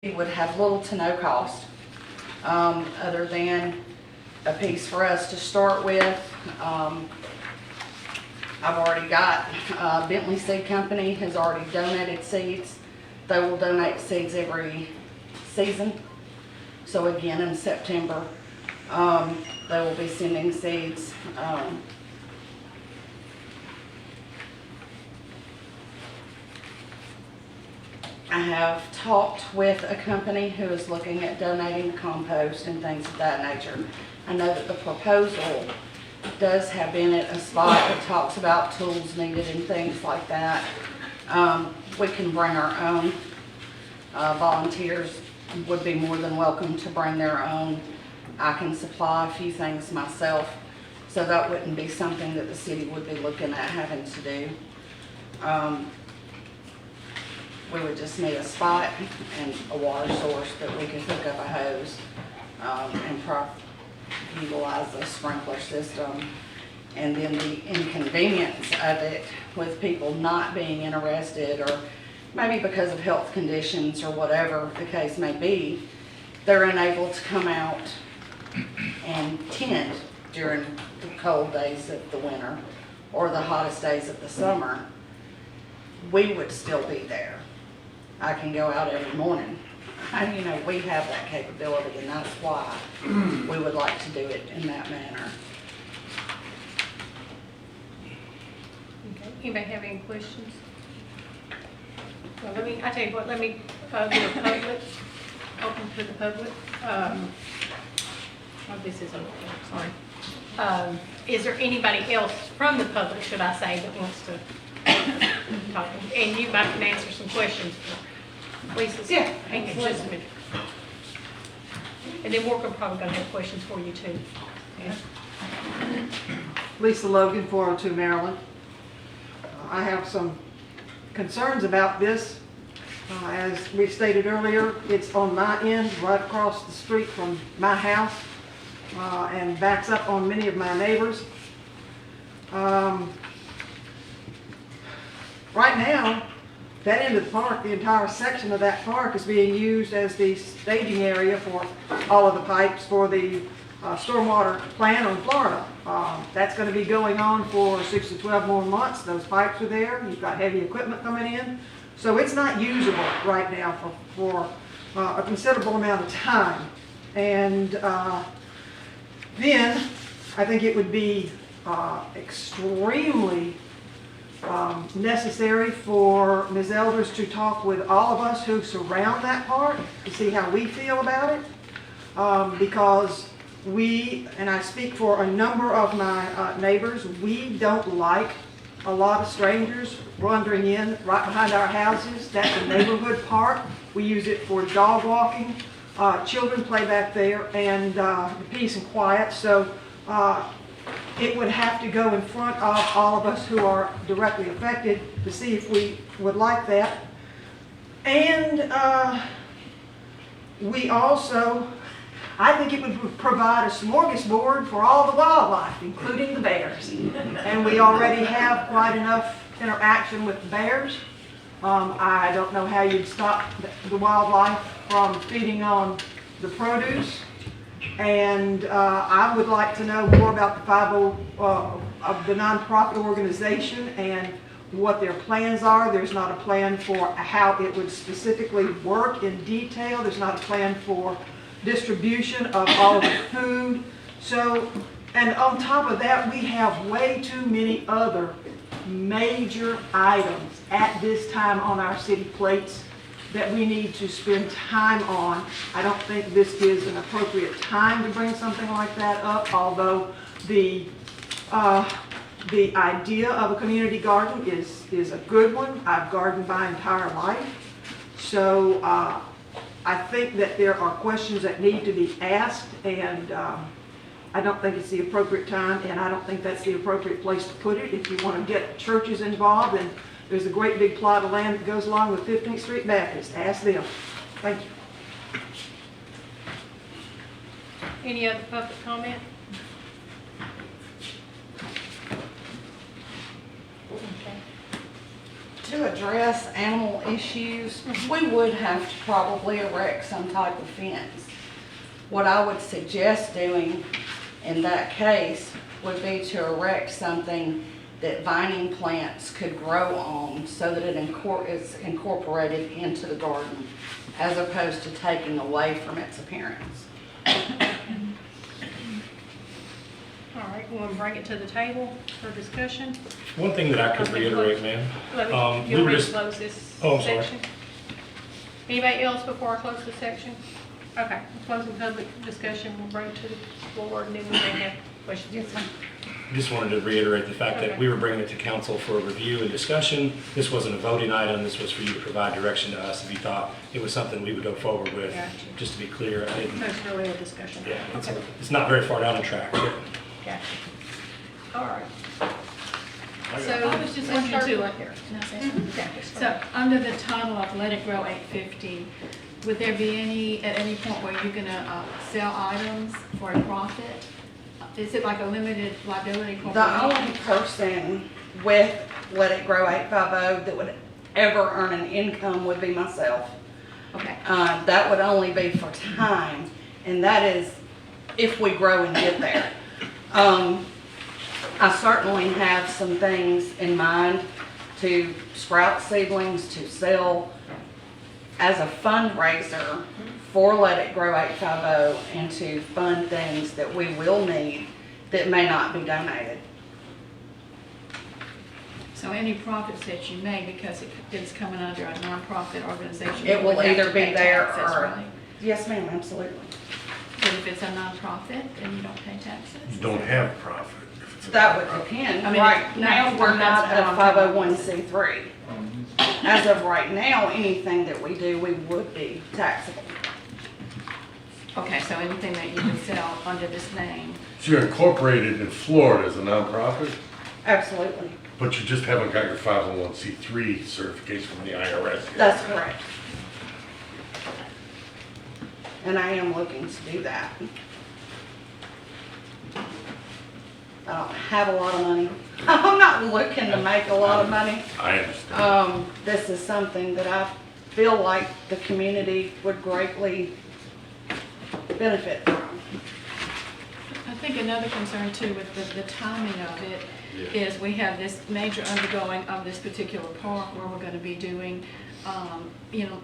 It would have little to no cost, other than a piece for us to start with. I've already got, Bentley Seed Company has already donated seeds. They will donate seeds every season. So again, in September, they will be sending seeds. I have talked with a company who is looking at donating compost and things of that nature. I know that the proposal does have in it a spot that talks about tools needed and things like that. We can bring our own. Volunteers would be more than welcome to bring their own. I can supply a few things myself, so that wouldn't be something that the city would be looking at having to do. We would just need a spot and a water source that we could hook up a hose and utilize the sprinkler system. And then the inconvenience of it with people not being interested, or maybe because of health conditions or whatever the case may be, they're unable to come out and tend during the cold days of the winter or the hottest days of the summer. We would still be there. I can go out every morning. We have that capability, and that's why we would like to do it in that manner. Okay. Anybody have any questions? Well, I tell you what, let me go to the public, open to the public. This is open, sorry. Is there anybody else from the public, should I say, that wants to talk? And you might can answer some questions for Lisa. Yeah. Hang on just a minute. And then Walker probably gonna have questions for you too. Yeah. Lisa Logan, 402 Maryland. I have some concerns about this. As we stated earlier, it's on my end, right across the street from my house, and backs up on many of my neighbors. Right now, that end of the park, the entire section of that park is being used as the staging area for all of the pipes for the stormwater plant on Florida. That's going to be going on for 6 to 12 more months. Those pipes are there. You've got heavy equipment coming in. So it's not usable right now for a considerable amount of time. And then I think it would be extremely necessary for Ms. Elders to talk with all of us who surround that park to see how we feel about it. Because we, and I speak for a number of my neighbors, we don't like a lot of strangers wandering in right behind our houses. That's a neighborhood park. We use it for dog walking. Children play back there, and peace and quiet. So it would have to go in front of all of us who are directly affected to see if we would like that. And we also, I think it would provide a smorgasbord for all the wildlife, including the bears. And we already have quite enough interaction with the bears. I don't know how you'd stop the wildlife from feeding on the produce. And I would like to know more about the of the nonprofit organization and what their plans are. There's not a plan for how it would specifically work in detail. There's not a plan for distribution of all of the food. So, and on top of that, we have way too many other major items at this time on our city plates that we need to spend time on. I don't think this is an appropriate time to bring something like that up, although the idea of a community garden is a good one. I've gardened my entire life. So I think that there are questions that need to be asked, and I don't think it's the appropriate time, and I don't think that's the appropriate place to put it. If you want to get churches involved, and there's a great big plot of land that goes along with 15th Street Baptist. Ask them. Thank you. Any other public comment? Okay. to address animal issues, we would have to probably erect some type of fence. What I would suggest doing in that case would be to erect something that vining plants could grow on so that it's incorporated into the garden as opposed to taking away from its appearance. All right, we'll bring it to the table for discussion. One thing that I could reiterate, ma'am, Let we me, you'll were just, close this Oh, I'm sorry. section. Anybody else before I close this section? Okay, we'll close the public discussion, we'll bring it to the board, and then we may have questions. Yes, ma'am. just wanted to reiterate the fact that Okay. we were bringing it to council for review and discussion. This wasn't a voting item, this was for you to provide direction to us if you thought it was something we would go forward with. Gotcha. Just to be clear, I didn't, That's really a discussion. yeah, Okay, it's not very far down the track. gotcha. All right. I So, was just let's looking start too. right here. Can I say something? Okay, So, under the title of Let It Grow 850, would there be any, at any point where you're gonna sell items for a profit? Is it like a limited liability The only corporation? person with Let It Grow 850 that would ever earn an income would be myself. Okay, That would only be for time, and that is if we grow and get there. I certainly have some things in mind to sprout seedlings to sell as a fundraiser for Let It Grow 850 and to fund things that we will need that may not be donated. so any profits that you make, because it's coming under a nonprofit organization. It you will would have either to be pay there taxes, or- right? Yes, ma'am, absolutely. But if it's a nonprofit, then you don't pay taxes? You don't have profit. if it's a That would nonprofit. depend. I mean, Right no, now, we're not that's a what I'm talking about. 501c3. As of right now, anything that we do, we would be taxable. Okay, so anything that you can sell under this name, So you're incorporated in Florida as a nonprofit, Absolutely. but you just haven't got your 501c3 certification from the IRS yet. That's correct. And I am looking to do that. I don't have a lot of money. I'm not looking to make a lot of money. I understand. This is something that I feel like the community would greatly benefit from. I think another concern too with the timing of it is we have this major undergoing of this particular park where we're gonna be doing, you know,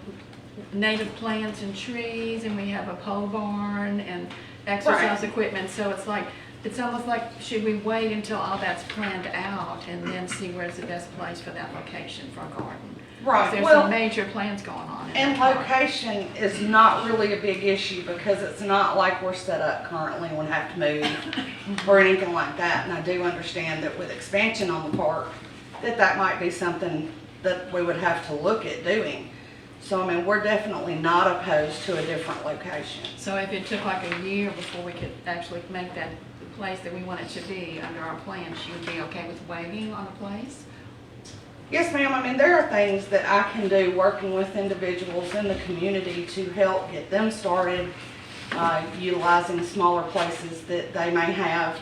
native plants and trees, and we have a pole barn and exercise Right. equipment, so it's like, it's almost like, should we wait until all that's planned out and then see where's the best place for that location for a garden? 'Cause Right, There's well, some major plans going on in and that park. location is not really a big issue because it's not like we're set up currently and would have to move or anything like that. And I do understand that with expansion on the park, that might be something that we would have to look at doing. So, I mean, we're definitely not opposed to a different location. So if it took like a year before we could actually make that the place that we want it to be under our plans, you would be okay with waiting on a place? Yes, ma'am. I mean, there are things that I can do working with individuals in the community to help get them started, utilizing smaller places that they may have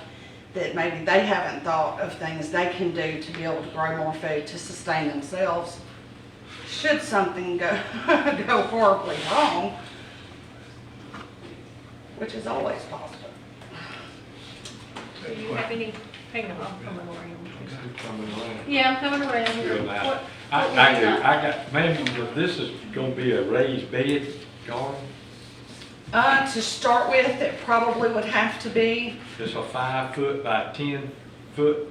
that maybe they haven't thought of things they can do to be able to grow more food to sustain themselves. Should something go, go horribly wrong, which is always possible. Do you have any, hang on, I'm coming around. Coming around. Yeah, I'm coming around. Good now. What- I what got, we got? I got, ma'am, this is gonna be a raised bed garden. To start with, it probably would have to be, It's a 5 foot by 10 foot,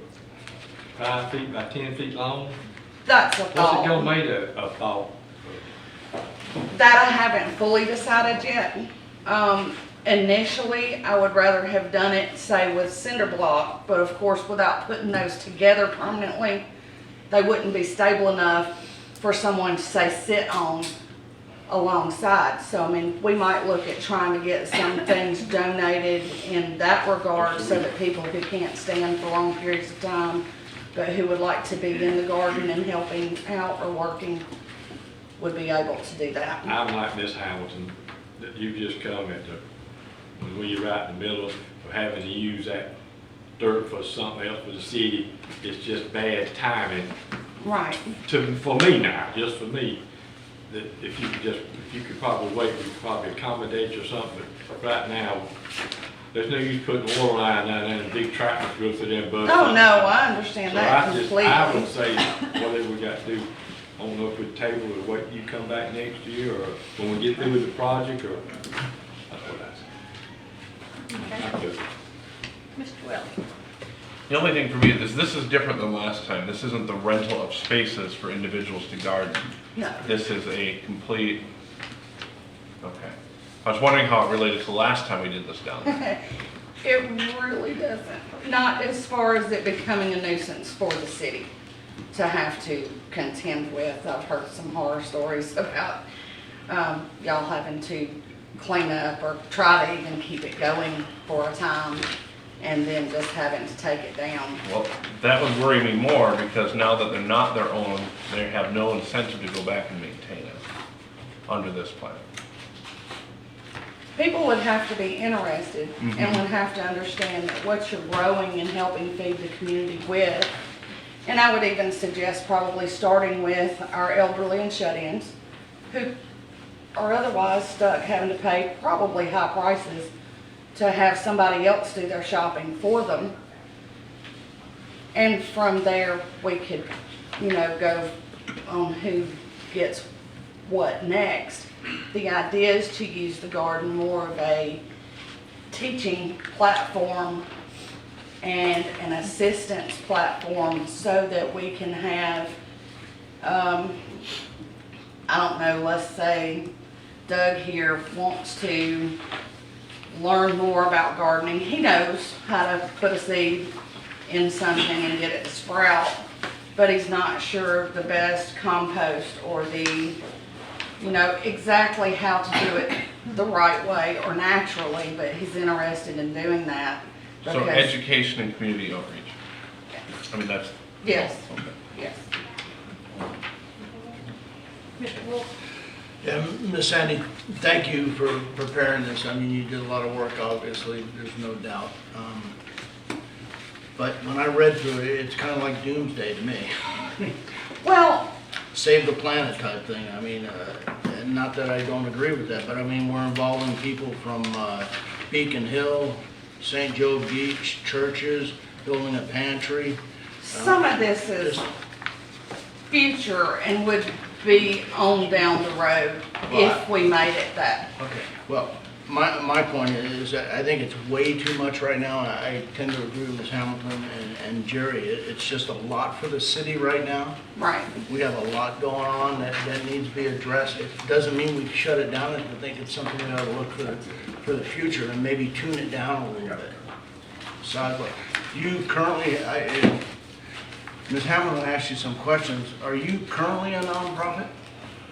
5 feet by 10 feet long. that's a What's it gonna thought. made a thought? That I haven't fully decided yet. Initially, I would rather have done it, say, with cinder block, but of course, without putting those together permanently, they wouldn't be stable enough for someone to say sit on alongside. So, I mean, we might look at trying to get some things donated in that regard so that people who can't stand for long periods of time, but who would like to be in the garden and helping out or working, would be able to do that. I'm like Miss Hamilton, that you just come at the, when you're right in the middle of having to use that dirt for something else for the city. It's just bad timing Right. for me now, just for me, that if you could probably wait, we could probably accommodate you or something, but right now, there's no use putting a water line down there and big tractors go through there and bust. Oh, no, I understand So that I would completely. say, whatever we got to do, I don't know if we table or wait, you come back next year, or when we get through with the project, or, that's what I said. Okay. Mr. Wells? The only thing for me is this is different than last time. This isn't the rental of spaces for individuals to garden. No. This is a complete, okay. I was wondering how it related to last time we did this down there. It really doesn't. Not as far as it becoming a nuisance for the city to have to contend with. I've heard some horror stories about y'all having to clean up or try to even keep it going for a time and then just having to take it down. Well, that would worry me more because now that they're not their own, they have no incentive to go back and maintain it under this plan. People would have to be interested and would have to understand that what you're growing and helping feed the community with. And I would even suggest probably starting with our elderly and shut-ins who are otherwise stuck having to pay probably high prices to have somebody else do their shopping for them. And from there, we could, go on who gets what next. The idea is to use the garden more of a teaching platform and an assistance platform so that we can have, I don't know, let's say Doug here wants to learn more about gardening. He knows how to put a seed in something and get it to sprout, but he's not sure of the best compost or the exactly how to do it the right way or naturally, but he's interested in doing that. So because- education and community outreach. I mean, that's. Yes, Okay. yes. Mr. Wolf? Yeah, Ms. Sandy, thank you for preparing this. I mean, you did a lot of work, obviously, there's no doubt. But when I read through it, it's kind of like doomsday to me. Well, Save the planet type thing. I mean, and not that I don't agree with that, but I mean, we're involving people from Beacon Hill, St. Joe Beach, churches, building a pantry. some of this is future and would be on down the road if we made it that. Okay, well, my point is that I think it's way too much right now. I tend to agree with Ms. Hamilton and Jerry. It's just a lot for the city right now. Right. We have a lot going on that needs to be addressed. It doesn't mean we shut it down. I think it's something we ought to look for the future and maybe tune it down a little bit. So you currently, Ms. Hamilton asked you some questions. Are you currently a nonprofit?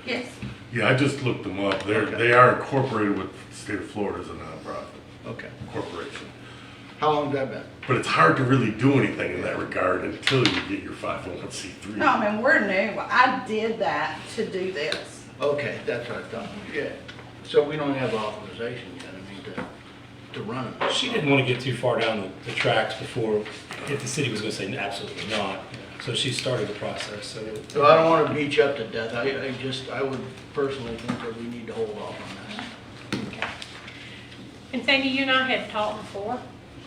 Yes. Yeah, I just looked them up. Okay. They are incorporated with the state of Florida as a nonprofit Okay. corporation. How long has that been? But it's hard to really do anything in that regard until you get your 501c3. No, I mean, we're new. I did that to do this. Okay, that's what I thought. Yeah. So we don't have authorization yet, I mean, to run it. She didn't want to get too far down the tracks before, if the city was going to say absolutely not. So she started the process, so. So I don't want to beat you up to death. I would personally think that we need to hold off on that. Okay. And Sandy, you and I had talked before,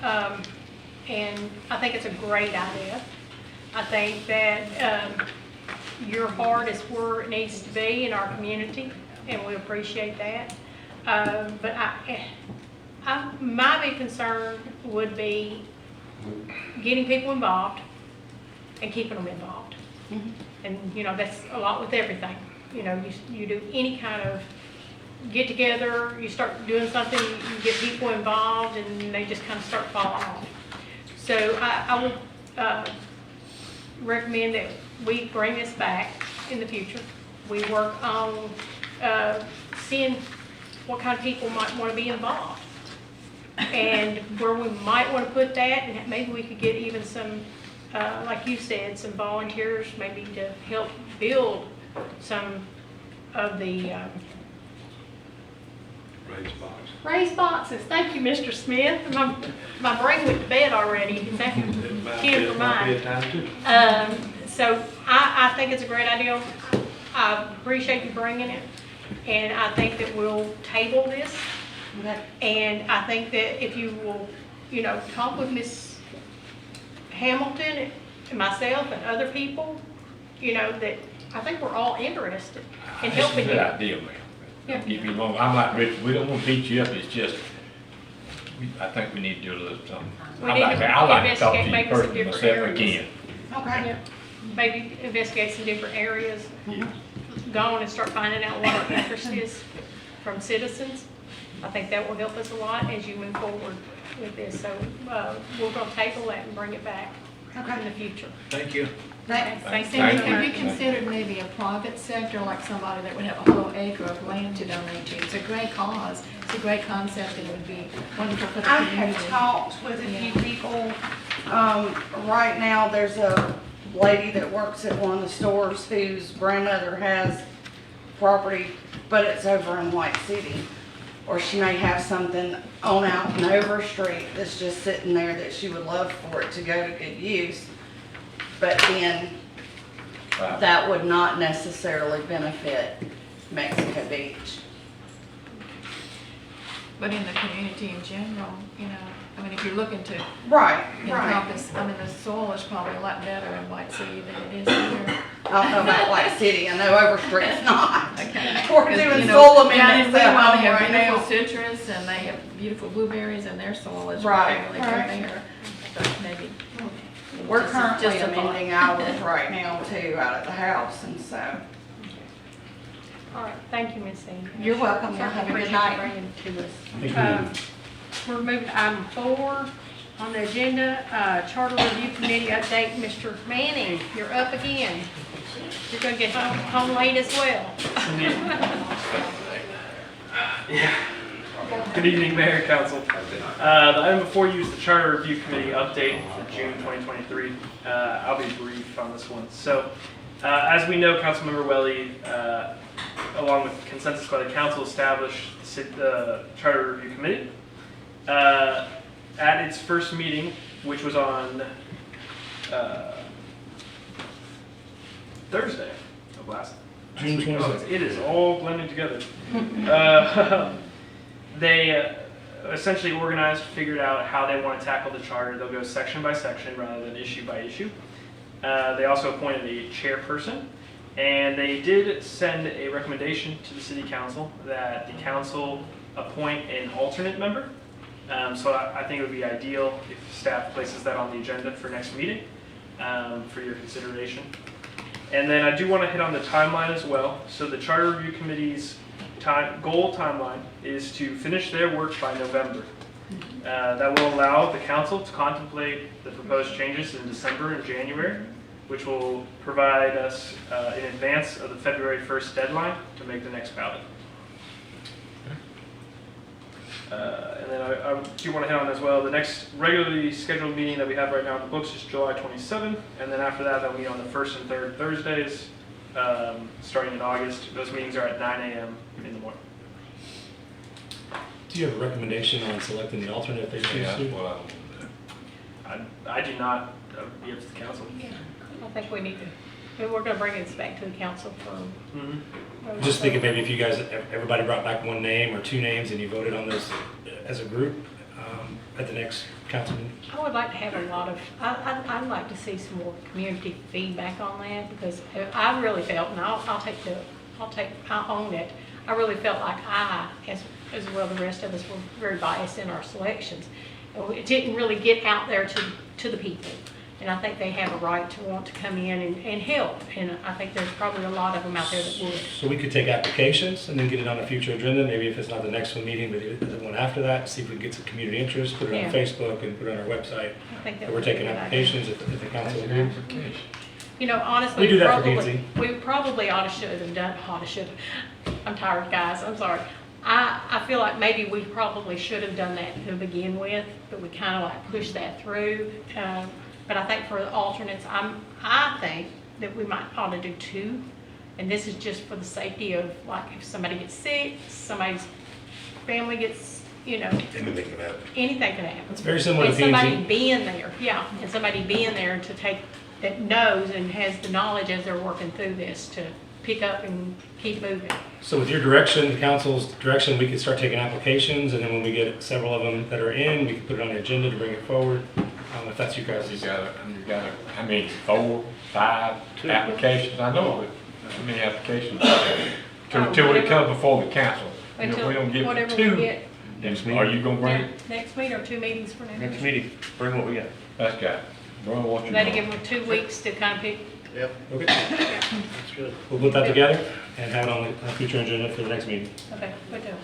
and I think it's a great idea. I think that your heart is where it needs to be in our community, and we appreciate that. But my big concern would be getting people involved and keeping them involved. Mhm. And, that's a lot with everything. You do any kind of get together, you start doing something, you get people involved, and they just kind of start falling off. So I would recommend that we bring this back in the future. We work on seeing what kind of people might want to be involved. And where we might want to put that, and maybe we could get even some, like you said, some volunteers maybe to help build some of the Raised box. raised boxes. Thank you, Mr. Smith. My brain went to bed already. It's after It might 10 be- for it might be mine. a time too. So I think it's a great idea. I appreciate you bringing it, and I think that we'll table this. Okay. And I think that if you will, talk with Ms. Hamilton and myself and other people, that I think we're all interested in helping That's a you. good idea, man. Yeah. Don't get me wrong, I'm like Richard, we don't want to beat you up, it's just, I think we need to do a little something. We I'd need like to I'd like to talk to investigate you maybe some personally different myself areas. again. Okay. Yeah. Maybe investigate some different areas. Yeah. Go on and start finding out what our interest is from citizens. I think that will help us a lot as you move forward with this. So we're going to table that and bring it back in the future. Thank you. Thanks. Thanks. Cindy, Thank have you. you considered maybe a private sector, like somebody that would have a whole acre of land to donate to? It's a great cause, it's a great concept, and it would be wonderful for the I community. have talked with a few people. Right now, there's a lady that works at one of the stores whose grandmother has property, but it's over in White City. Or she may have something on out and over street that's just sitting there that she would love for it to go to good use. But then Right. that would not necessarily benefit Mexico Beach. But in the community in general, if you're looking to Right. encompass, the soil is probably a lot better in White City than it is here. I don't know about White City, I know Overstreet's not. Okay. We're doing soil amendments Down in at Wheeling, home they have right now. beautiful citrus, and they have beautiful blueberries, and their soil is Right, really right. good there. But maybe. We're Just- currently just a thought. amending ours right now too, out at the house, and so. All right, thank you, Ms. Sandy. You're welcome. Certainly Have a good appreciate night. you bringing it to us. Thank you. We're moving to item 4 on the agenda, Charter Review Committee update. Mr. Manning, you're up again. You're gonna get home late as well. Good evening, Mayor and Council. The item before you is the Charter Review Committee update for June 2023. I'll be brief on this one. So, as we know, Councilmember Welly, along with consensus by the council, established the Charter Review Committee. At its first meeting, which was on Thursday of last June week. 26th. It is all blending together. They essentially organized, figured out how they want to tackle the charter. They'll go section by section rather than issue by issue. They also appointed a chairperson, and they did send a recommendation to the city council that the council appoint an alternate member. So I think it would be ideal if staff places that on the agenda for next meeting for your consideration. And then I do want to hit on the timeline as well. So the Charter Review Committee's goal timeline is to finish their work by November. That will allow the council to contemplate the proposed changes in December and January, which will provide us in advance of the February 1st deadline to make the next ballot. And then I do want to hit on as well, the next regularly scheduled meeting that we have right now in the books is July 27th, and then after that, they'll meet on the first and third Thursdays, starting in August. Those meetings are at 9 a.m. in the morning. Do you have a recommendation on selecting the alternate if they choose Yeah, to? that's what I do not, that would be up to the council. I think we need to, we're gonna bring this back to the council for. Just thinking maybe if you guys, everybody brought back one name or two names and you voted on those as a group at the next council meeting. I would like to have a lot of, I'd like to see some more community feedback on that, because I really felt, and I'll own it, I really felt like as well the rest of us were very biased in our selections. It didn't really get out there to the people. And I think they have a right to want to come in and help. And I think there's probably a lot of them out there that would. So we could take applications and then get it on a future agenda, maybe if it's not the next one meeting, but the one after that, see if we can get some community interest, put it on Yeah. Facebook and put it on our website. I think that We're would be a taking good idea. applications if the council agrees. You know, honestly, We do that for P&Z. we probably should have done. I'm tired, guys. I'm sorry. I feel like maybe we probably should have done that to begin with, but we kind of like pushed that through. But I think for the alternates, I think that we might ought to do 2. And this is just for the safety of, like, if somebody gets sick, somebody's family gets, Anything can happen. anything can happen. It's very similar to And somebody P&Z. being there, yeah, and somebody being there to take that knows and has the knowledge as they're working through this to pick up and keep moving. So with your direction, the council's direction, we could start taking applications, and then when we get several of them that are in, we can put it on the agenda to bring it forward, if that's you guys'. You got, I mean, 4, 5 applications, I know, but how many applications? Till we come before the council. You know, Until we don't get whatever we 2. get. Are you gonna bring it? Next meeting or 2 meetings for next? Next meeting, bring what we got. That's got, bro, what you That'll know? give them 2 weeks to kind of pick. Yep, Okay, that's good. we'll put that together and have it on the future agenda for the next meeting. Okay, good deal.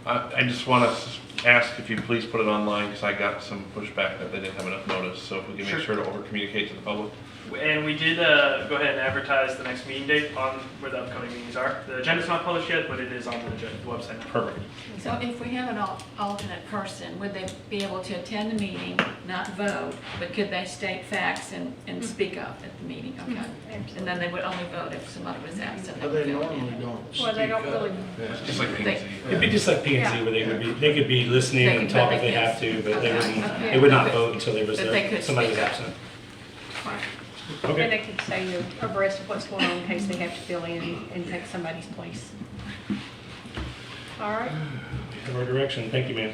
I just want to ask if you please put it online, because I got some pushback that they didn't have enough notice, so if we can make sure to over-communicate to the public. And we did go ahead and advertise the next meeting date on where the upcoming meetings are. The agenda's not published yet, but it is on the website. Perfect. So if we have an alternate person, would they be able to attend the meeting, not vote, but could they state facts and speak up at the meeting? Okay. And then they would only vote if somebody was absent. But they normally don't Well, they don't speak up. really, Just like They- P&Z. It'd be just like P and Z, where they could be listening They and could, talk but if they they have can't. to, but they Okay. wouldn't, Okay. they would not But- vote until there was, but they could somebody was speak up. absent. and Okay, they could stay abreast of what's going on in case they have to fill in and take somebody's place. All right, we have our direction, thank you, ma'am.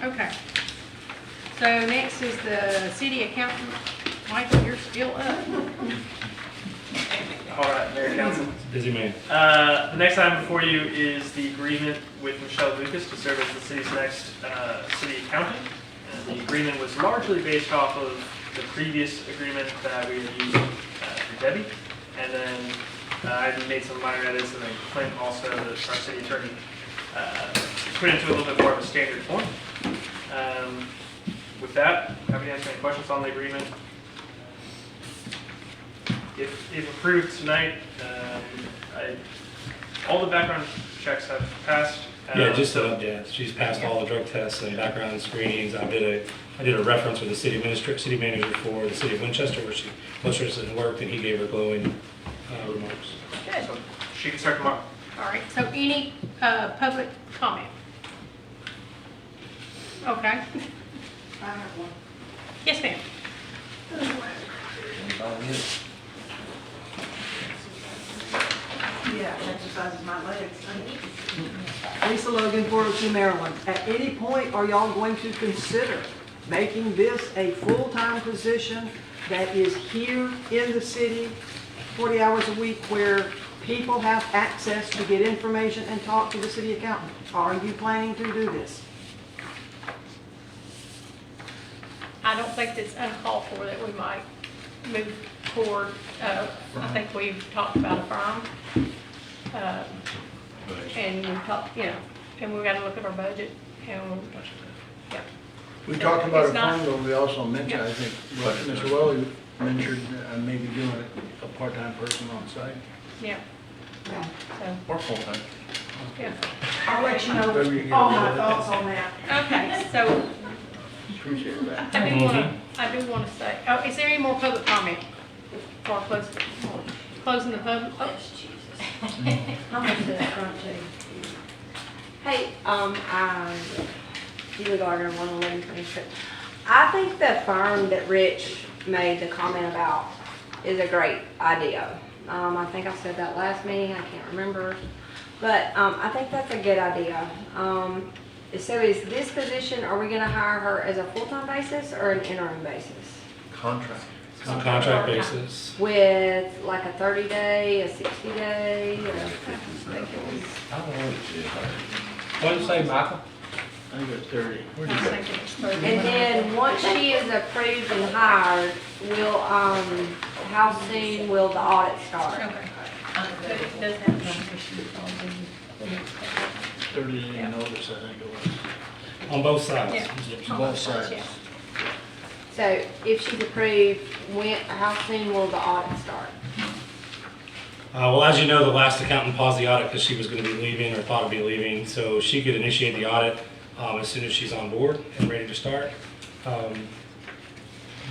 okay. So next is the city accountant. Michael, you're still up. All right, Mayor and Council. Busy man. The next item before you is the agreement with Michelle Lucas to serve as the city's next city accountant. And the agreement was largely based off of the previous agreement that we had used for Debbie. And then I made some minor edits, and then Clint also, our city attorney, put into a little bit more of a standard form. With that, happy to answer any questions on the agreement. If approved tonight, all the background checks have passed. Yeah, just, so- yeah, she's passed all the drug tests and background screenings. I did a reference with the city manager for the city of Winchester, where she most recently worked, and he gave her glowing remarks. Good. So she can start tomorrow. All right, so any public comment? Okay. I have one. Yes, ma'am. Yeah, exercises my legs. Lisa Logan, 402 Maryland. At any point, are y'all going to consider making this a full-time position that is here in the city, 40 hours a week, where people have access to get information and talk to the city accountant? Are you planning to do this? I don't think it's uncalled for that we might move toward, I think we've talked about a firm. And we've talked, and we've got to look at our budget and, yeah. We talked about a It's not- firm, but we also mentioned, Yeah. I think, what Mr. Welly mentioned, maybe doing a part-time person on site. Yeah. So, Or full-time. yeah. I'll let you Whatever you know get all rid my of it. thoughts on that. Okay, so Appreciate that. I do want to say, oh, is there any more public comment before closing the public? Oh, I'm gonna sit up front too. Hey, I'm Julie Gardner, 111 26. I think the firm that Rich made the comment about is a great idea. I think I said that last meeting, I can't remember. But I think that's a good idea. So is this position, are we gonna hire her as a full-time basis or an interim basis? Contract. It's a contract basis. With like a 30-day, a 60-day, or? I don't know what it is. What did you say, Michael? I think it's 30. I was thinking it's 30. And then, once she is approved and hired, will, how soon will the audit start? Okay. But it does have competition for the 30-day notice, I think it was. On both sides. Yeah. Both sides. Yeah. So, if she's approved, how soon will the audit start? Well, as you know, the last accountant paused the audit because she was going to be leaving or thought of be leaving, so she could initiate the audit as soon as she's on board and ready to start.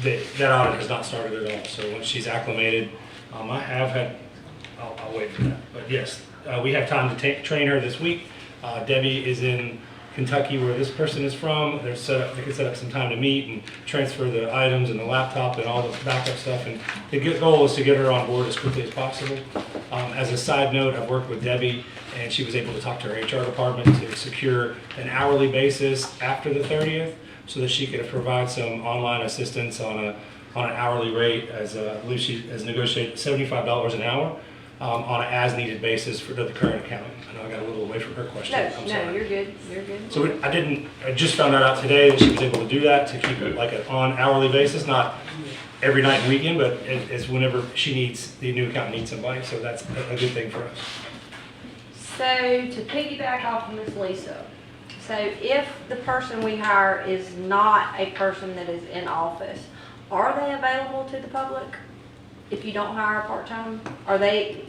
That audit has not started at all, so once she's acclimated, I have had, I'll wait for that, but yes, we have time to train her this week. Debbie is in Kentucky, where this person is from. They can set up some time to meet and transfer the items and the laptop and all the backup stuff. And the goal is to get her on board as quickly as possible. As a side note, I've worked with Debbie, and she was able to talk to her HR department to secure an hourly basis after the 30th, so that she could provide some online assistance on an hourly rate, as I believe she has negotiated $75 an hour on an as-needed basis for the current account. I know I got a little away from her question. I'm No, sorry. you're good, you're good. So I just found that out today that she was able to do that, to keep it like an on hourly basis, not every night and weekend, but it's whenever the new accountant needs somebody. So that's a good thing for us. So to piggyback off of Ms. Lisa, so if the person we hire is not a person that is in office, are they available to the public? If you don't hire a part-time, are they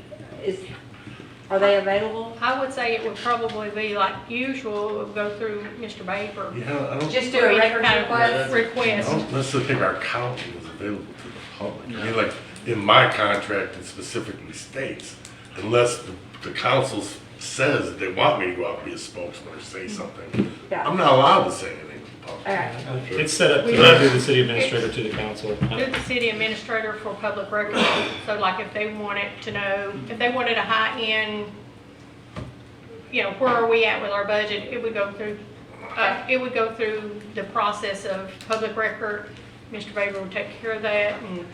available? I would say it would probably be like usual, it would go through Mr. Baker. Yeah, I don't, Just do a records Kind of request? I request. don't necessarily think our accountant is available to the public. I mean, like, in my contract, it specifically states, unless the council says that they want me to go out and be a spokesman or say something, Yeah. I'm not allowed to say anything to the public. All right. It's set up to run through the city administrator to the council. Do the city administrator for public records, so like if they wanted to know, if they wanted a high-end, where are we at with our budget, it would go through the process of public record. Mr. Baber would take care of that, and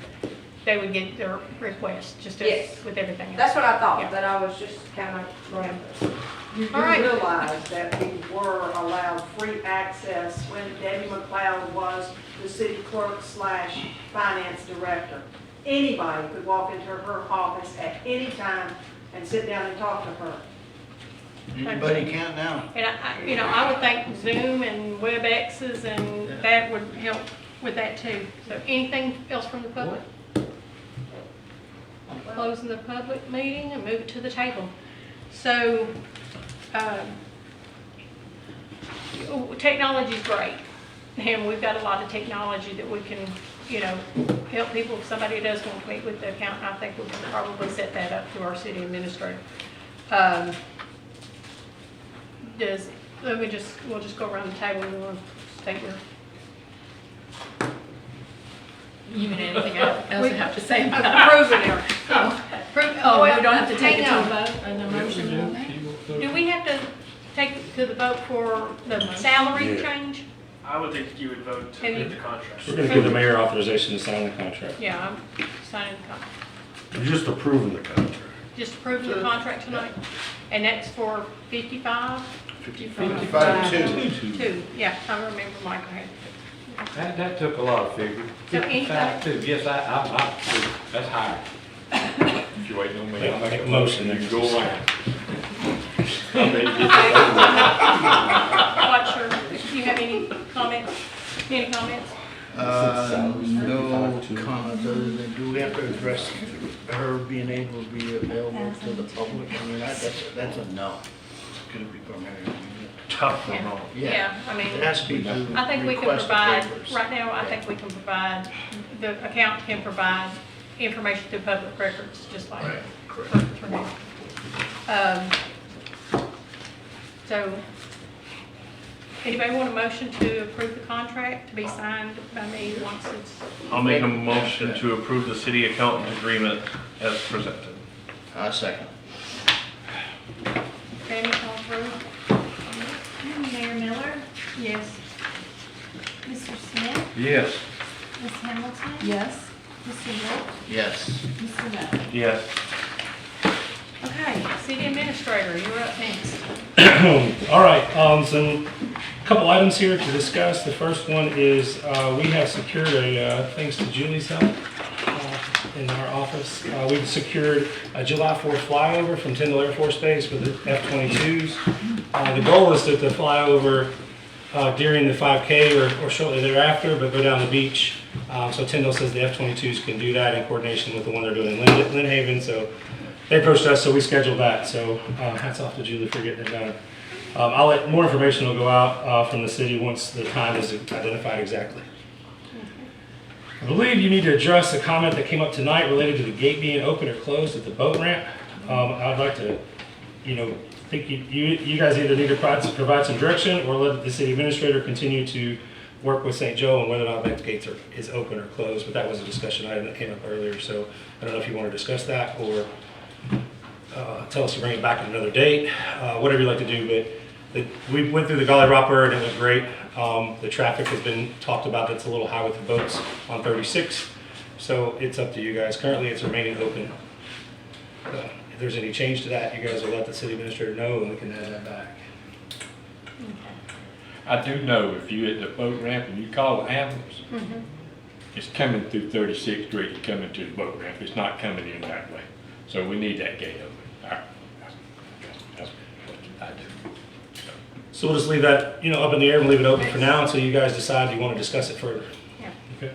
they would get their request, just as Yes. with everything else. That's what I thought, Yeah. but I was just kind of running. You do All right. realize that we were allowed free access when Debbie McLeod was the city clerk / finance director. Anybody could walk into her office at any time and sit down and talk to her. Anybody can now. And I would think Zoom and WebExes and that would help with that too. So anything else from the public? Closing the public meeting and move it to the table. So, technology's great. And we've got a lot of technology that we can, help people. If somebody does want to meet with the accountant, I think we can probably set that up through our city administrator. We'll just go around the table and we'll take your. You and anything else you have to say about it? Approving it. Oh, we don't have to take it to hang a on. vote, and a motion on that? Do we have to take it to the vote for the salary Yeah. change? I would think you would vote to Have you- approve the contract. We're going to give the mayor authorization to sign the contract. Yeah, I'm signing the contract. You're just approving the contract. Just approving the contract tonight? And that's for 55? 55-2. Yeah, I remember Michael had. That took a lot of figure. So anything- 55 too. Yes, that's high. If you're waiting on me, I'll Make a motion You there. can go around. What's your, do you have any comments? Any comments? No comments other than, do we have to address her being able to be available to the public? I mean, that's a no. It's gonna be primarily. Tough for Yeah. them. Yeah, I mean. It has to be through I think we can request of provide, papers. right now, I think we can provide, the account can provide information through public records, just like Right, correct. for now. So, anybody want a motion to approve the contract to be signed by me once it's, I'll make a motion to approve the city accountant agreement as presented. Second. Tammy, call through? Mayor Miller, Yes. Mr. Smith, Yes. Ms. Hamilton, Yes. Mr. Wolf, Yes. Mr. Nutt. Yes. Okay, city administrator, you're up next. All right, some couple items here to discuss. The first one is we have secured thanks to Julie's help in our office, we've secured a July 4th flyover from Tyndall Air Force Base with the F-22s. The goal is that the flyover during the 5K or shortly thereafter, but go down the beach. So Tyndall says the F-22s can do that in coordination with the one they're doing in Lynn Haven. So they approached us, so we scheduled that. So hats off to Julie for getting it done. I'll let more information will go out from the city once the time is identified exactly. I believe you need to address a comment that came up tonight related to the gate being open or closed at the boat ramp. I'd like to, think you guys either need to provide some direction or let the city administrator continue to work with St. Joe on whether or not that gate is open or closed, but that was a discussion item that came up earlier, so I don't know if you want to discuss that or tell us to bring it back at another date, whatever you'd like to do, but we went through the Golly Roper and it went great. The traffic has been talked about, that's a little high with the boats on 36, so it's up to you guys. Currently, it's remaining open. If there's any change to that, you guys will let the city administrator know and we can add that back. I do know if you at the boat ramp and you call the ambulance, it's coming through 36th Street, it's coming to the boat ramp. It's not coming in that way. So we need that gate open. That's what I do. So we'll just leave that, up in the air and leave it open for now until you guys decide you want to discuss it further. Yeah. Okay.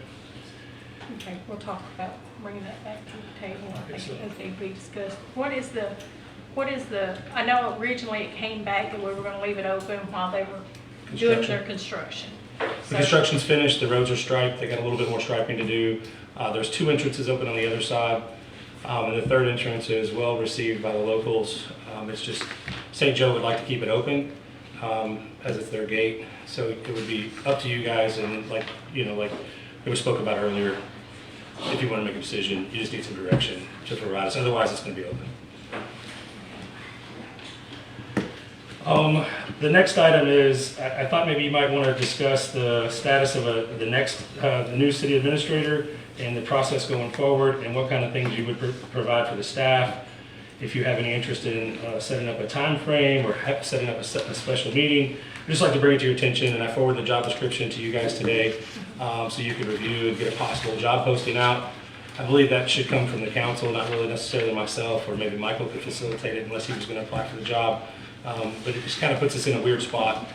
Okay, we'll talk about bringing that back to the table. I Okay, think as they be discussed. What is the, I know originally it came back that we were gonna leave it open while they were doing their construction. The So- construction's finished, the roads are striped, they got a little bit more striping to do. There's 2 entrances open on the other side, and the 3rd entrance is well received by the locals. It's just, St. Joe would like to keep it open, as it's their gate, so it would be up to you guys, and like we spoke about earlier, if you want to make a decision, you just need some direction to provide us, otherwise it's going to be open. The next item is, I thought maybe you might want to discuss the status of the new city administrator and the process going forward and what kind of things you would provide for the staff. If you have any interest in setting up a time frame or setting up a special meeting, I'd just like to bring it to your attention, and I forwarded the job description to you guys today so you can review and get a possible job posting out. I believe that should come from the council, not really necessarily myself, or maybe Michael could facilitate it unless he was going to apply for the job. But it just kind of puts us in a weird spot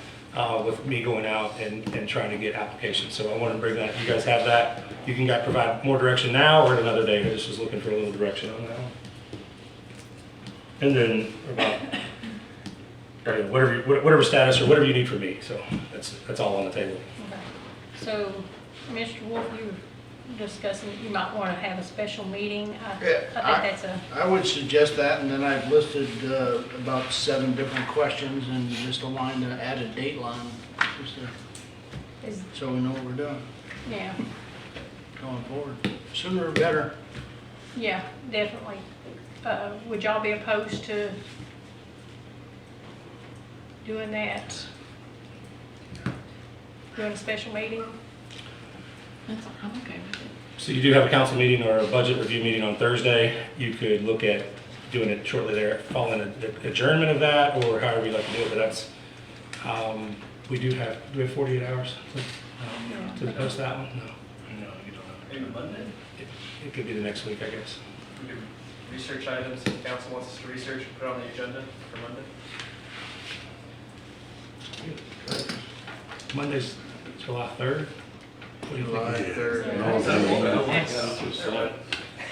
with me going out and trying to get applications. So I want to bring that, you guys have that. You can provide more direction now or at another date. I just was looking for a little direction on that one. And then whatever status or whatever you need from me. So that's all on the table. Okay. So, Mr. Wolf, you were discussing, you might want to have a special meeting. I think that's I would suggest that, and then I've listed about 7 different questions and just a line to add a date line, just so we know what we're doing yeah, going forward. Sooner or better. yeah, definitely. Would y'all be opposed to doing that? Doing a special meeting? I'm okay with it. So you do have a council meeting or a budget review meeting on Thursday. You could look at doing it shortly there, following an adjournment of that, or however you like to do it. But that's, do we have 48 hours to post that one? No, you don't have. Maybe Monday? It could be the next week, I guess. We do research items the council wants us to research and put on the agenda for Monday. Monday's July 3rd. What do you July think? 3rd.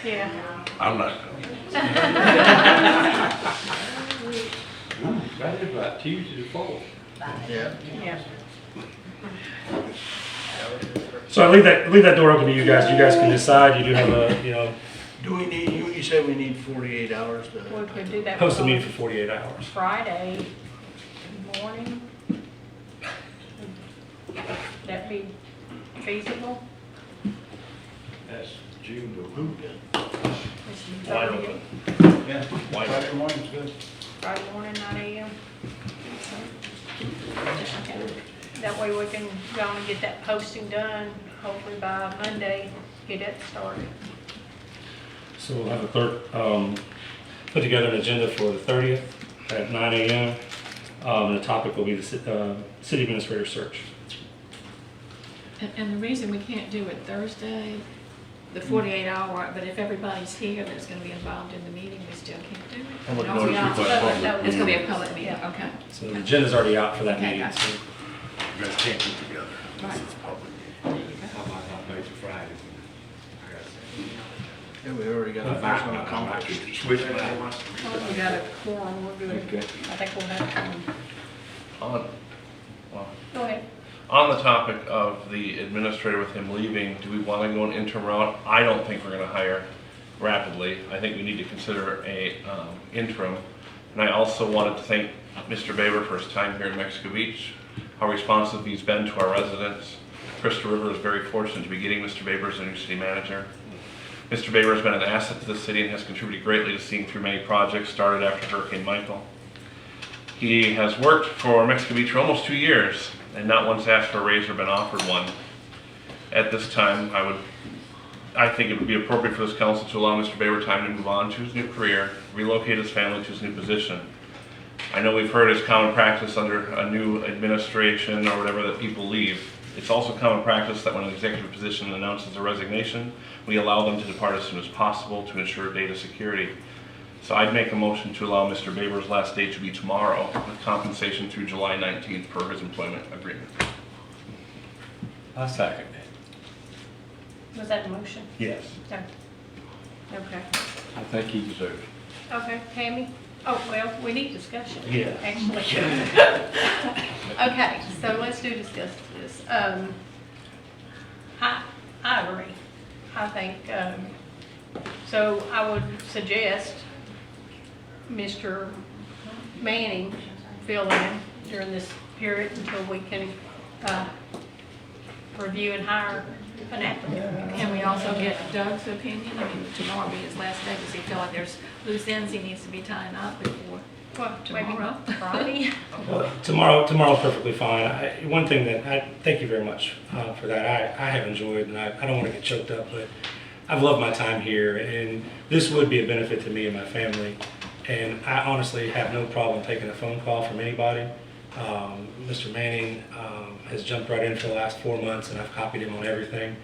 Yeah. I'm not coming. That is about Tuesday the 4th. Yeah. Yeah. So I leave that door open to you guys. You guys can decide. You do have a, Do we need, you said we need 48 hours to. We could do that. post a meeting for 48 hours. Friday morning. That be feasible? That's June the It's the Wide 30th. Yeah, Friday morning's good. Friday morning, 9 a.m. That way we can go on and get that posting done, hopefully by Monday, get that started. So we'll have put together an agenda for the 30th at 9 a.m. And the topic will be the city administrator search. And the reason we can't do it Thursday, the 48-hour, but if everybody's here that's going to be involved in the meeting, we still can't do it. Public No, notice we are. request. It's going to be a public meeting, Yeah. okay. So the agenda's already out for that Okay, meeting. gotcha. So You guys can't get together. Right. It's public. How about not make it Friday? Yeah, we already got a first one accomplished. Switch We got a quorum, we're good. Okay. I think we'll have quorum. Go ahead. On the topic of the administrator with him leaving, do we want to go an interim route? I don't think we're going to hire rapidly. I think we need to consider a interim And I also wanted to thank Mr. Baber for his time here in Mexico Beach, how responsive he's been to our residents. Crystal River is very fortunate to be getting Mr. Baber as a new city manager. Mr. Baber has been an asset to the city and has contributed greatly to seeing through many projects started after Hurricane Michael. He has worked for Mexico Beach for almost 2 years and not once asked for a raise or been offered one. At this time, I think it would be appropriate for this council to allow Mr. Baber time to move on to his new career, relocate his family to his new position. I know we've heard it's common practice under a new administration or whatever that people leave. It's also common practice that when an executive position announces a resignation, we allow them to depart as soon as possible to ensure data security. So I'd make a motion to allow Mr. Baber's last day to be tomorrow with compensation through July 19th per his employment agreement. I second Was that the motion? Yes. No. Okay. I think he deserves it. Okay, Tammy? Oh, well, we need discussion. Yeah. Actually. Okay, so let's discuss this. I agree. I think, so I would suggest Mr. Manning fill in during this period until we can, review and hire an applicant. Can we also get Doug's opinion? I mean, tomorrow will be his last day. Does he feel like there's loose ends he needs to be tying up before? Well, maybe Tomorrow. Friday. Well, tomorrow's perfectly fine. One thing that thank you very much for that. I have enjoyed, and I don't want to get choked up, but I've loved my time here, and this would be a benefit to me and my family. And I honestly have no problem taking a phone call from anybody. Mr. Manning has jumped right in for the last 4 months, and I've copied him on everything.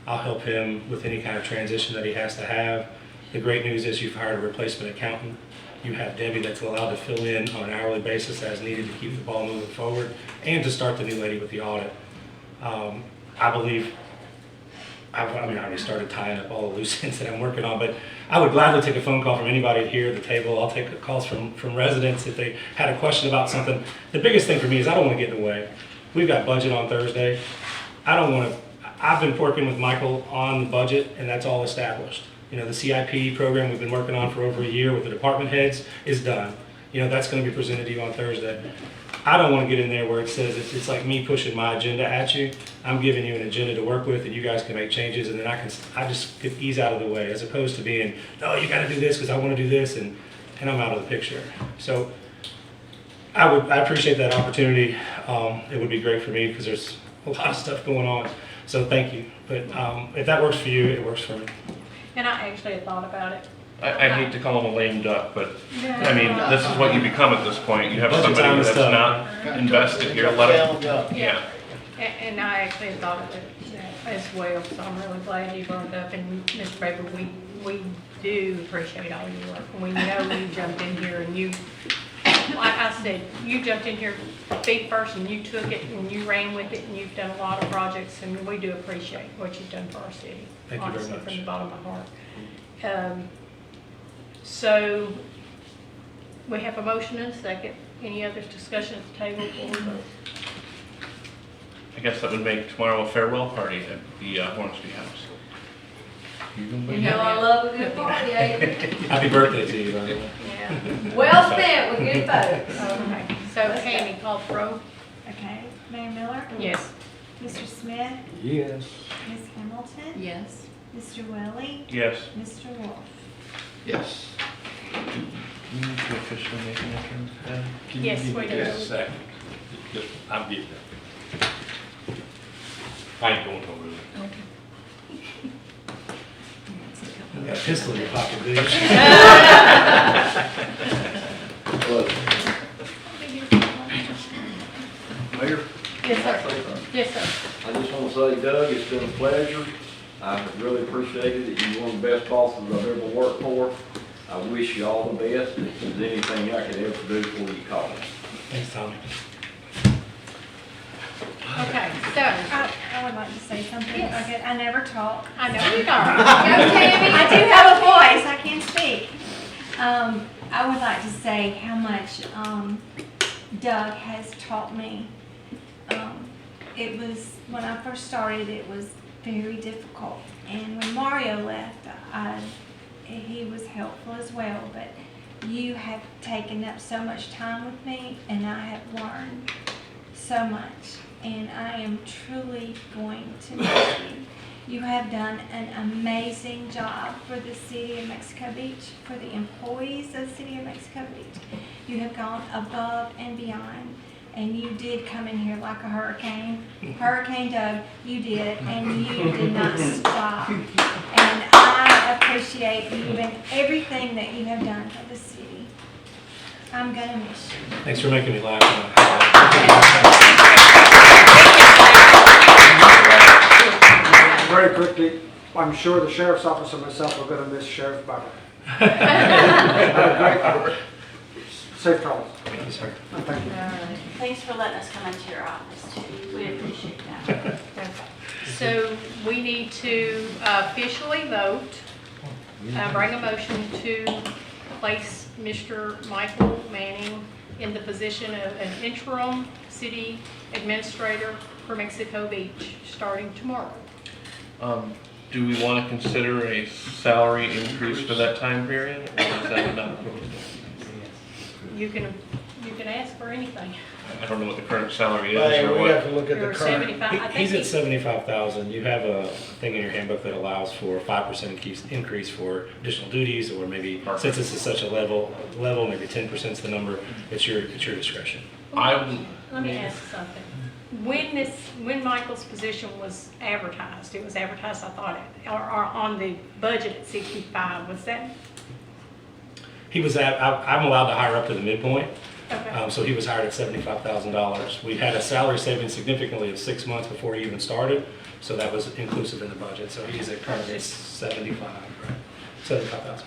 I'll help him with any kind of transition that he has to have. The great news is you've hired a replacement accountant. You have Debbie that's allowed to fill in on an hourly basis as needed to keep the ball moving forward and to start the new lady with the audit. I believe, I already started tying up all the loose ends that I'm working on, but I would gladly take a phone call from anybody here at the table. I'll take calls from residents if they had a question about something. The biggest thing for me is I don't want to get in the way. We've got budget on Thursday. I've been working with Michael on the budget, and that's all established. You know, the CIP program we've been working on for over a year with the department heads is done. You know, that's going to be presented to you on Thursday. I don't want to get in there where it says it's like me pushing my agenda at you. I'm giving you an agenda to work with, and you guys can make changes, and then I just could ease out of the way, as opposed to being, no, you got to do this because I want to do this, and I'm out of the picture. So I appreciate that opportunity. It would be great for me because there's a lot of stuff going on. So thank you. But if that works for you, it works for me. And I actually had thought about it. I hate to call him a lame duck, but I mean, this is what you become at this point. You have somebody that's not invested here, let him, yeah. And I actually had thought of it as well, so I'm really glad you brought it up. And Mr. Baker, we do appreciate all your work. And we know you jumped in here and you, like I said, you jumped in here feet first and you took it and you ran with it, and you've done a lot of projects, and we do appreciate what you've done for our city. Thank you very honestly, much. from the bottom of my heart. So we have a motion and a second. Any other discussion at the table before we vote? I guess that would make tomorrow a farewell party at the Hornsby House. You know I love a good party, eh? Happy birthday to you, by the way. Yeah. Well spent with good folks. Okay, so Tammy, call the roll. Okay, Mayor Miller? Yes. Mr. Smith? Yes. Ms. Hamilton? Yes. Mr. Willie? Yes. Mr. Wolf? Yes. You need to officially make an entrance. Can you Yes, give we me do. just a second? Just, I'm getting there. I ain't going nowhere. You got a pistol in your pocket, dude. Mayor, Yes, sir. Yes, sir. I just want to say, Doug, it's been a pleasure. I've really appreciated it. You're one of the best bosses I've ever worked for. I wish you all the best. If there's anything I could ever do for you, call me. Thanks, Tommy. Okay, so, I would like to say something. Yes. Okay, I never talk. I know you are. Go, Tammy. I do have a voice. I can speak. I would like to say how much Doug has taught me. It was, when I first started, it was very difficult. And when Mario left, he was helpful as well. But You have taken up so much time with me, and I have learned so much, and I am truly going to miss you. You have done an amazing job for the city of Mexico Beach, for the employees of the city of Mexico Beach. You have gone above and beyond, and you did come in here like a hurricane. Hurricane Doug, you did, and you did not stop. And I appreciate you and everything that you have done for the city. I'm gonna miss you. Thanks for making me laugh. Very quickly, I'm sure the sheriff's office and myself are going to miss Sheriff Barber. Have a great, safe travels. Thank you, sir. And thank you. Thanks for letting us come into your office too. We appreciate that. So we need to officially vote, bring a motion to place Mr. Michael Manning in the position of an interim city administrator for Mexico Beach, starting tomorrow. Do we want to consider a salary increase for that time period, or is that enough? You can ask for anything. I don't know what the current salary is Right, or we what. have to look at Or the current. 75, I think He's at he's, 75,000. You have a thing in your handbook that allows for a 5% increase for additional duties, or maybe since this is such a level, maybe 10% is the number. It's your discretion. let me ask something. When Michael's position was advertised, it was advertised, I thought, or on the budget at 65, was that? He was at, I'm allowed to hire up to the midpoint. Okay. So he was hired at $75,000. We had a salary savings significantly of 6 months before he even started, so that was inclusive in the budget. So he's at currently 75,000.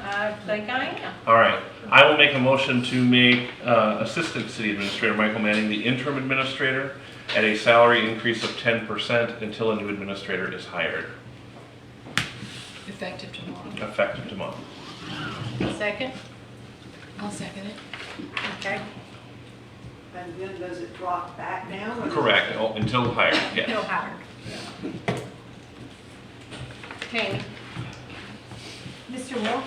I think I am. All right, I will make a motion to make Assistant City Administrator Michael Manning the interim administrator at a salary increase of 10% until a new administrator is hired, Effective tomorrow. effective tomorrow. Second? I'll second it. Okay. And then does it drop back down? or- Correct, until hired, Still yes. hired. Tammy? Mr. Wolf,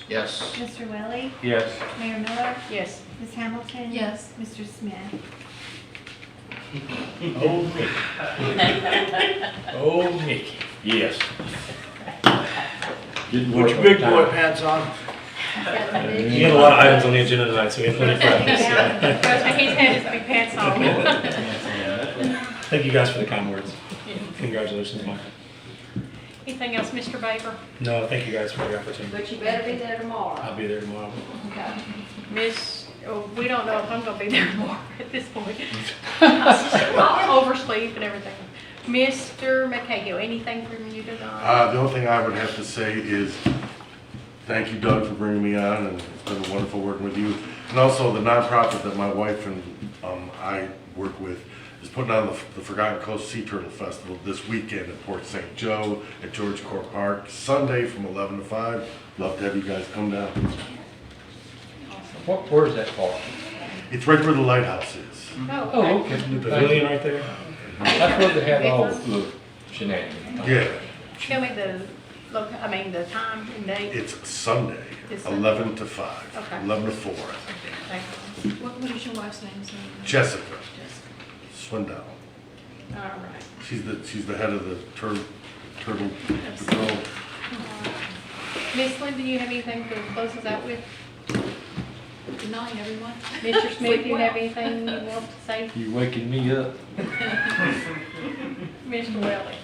Yes. Mr. Welly, Yes. Mayor Miller, Yes. Ms. Hamilton. Yes. Mr. Smith. Oh, Mickey. Oh, Mickey. Yes. Put your big boy pants on. You had a lot of items on the agenda tonight, so we had plenty of practice. Yeah. Trust me, he's had his big pants on. Thank you guys for the kind words. Congratulations, Michael. Anything else, Mr. Baber? No, thank you guys for the opportunity. But you better be there tomorrow. I'll be there tomorrow. Okay. We don't know if I'm gonna be there tomorrow at this point. I'll oversleep and everything. Mr. McCahill, anything from you tonight? The only thing I would have to say is, thank you, Doug, for bringing me on, and it's been wonderful working with you. And also the nonprofit that my wife and I work with is putting on the Forgotten Coast Sea Turtle Festival this weekend at Port St. Joe at George Court Park, Sunday from 11 to 5. Love to have you guys come down. Where's that park? It's right where the lighthouse is. Oh, okay. The pavilion right there? That's where they have all the shenanigans. Yeah, Tell me the the time and date. it's Sunday, It's 11 to 5, Okay. 11 to 4. Thank What is your wife's name? Jessica Swindown. you. All right. She's the head of the turtle patrol. Miss Linda, do you have anything to close us out with? Good night, everyone. Mr. Smith, do you have Well. anything you want to say? You waking me up? Mr. Welly?